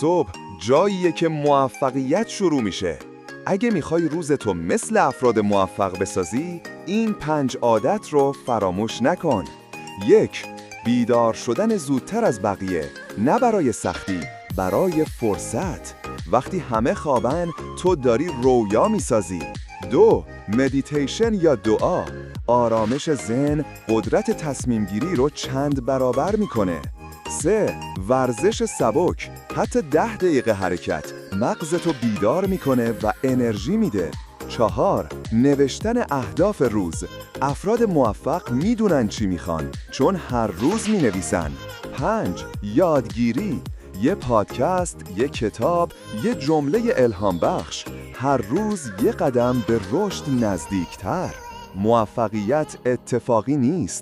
صبح جاییه که موفقیت شروع میشه. اگه میخوای روزتو مثل افراد موفق بسازی، این 5 عادت رو فراموش نکن. 1. بیدار شدن زودتر از بقیه، نه برای سختی، برای فرصت. وقتی همه خوابن، تو داری رویا میسازی. 2. مدیتیشن یا دعا، آرامش ذهن قدرت تصمیم گیری رو چند برابر میکنه. 3. ورزش سبک، حتی 10 دقیقه حرکت مغزتو بیدار میکنه و انرژی میده. 4. نوشتن اهداف روز، افراد موفق میدونن چی میخوان چون هر روز مینویسن. 5. یادگیری، یه پادکست، یه کتاب، یه جمله الهام بخش، هر روز یه قدم به رشد نزدیکتر. موفقیت اتفاقی نیست،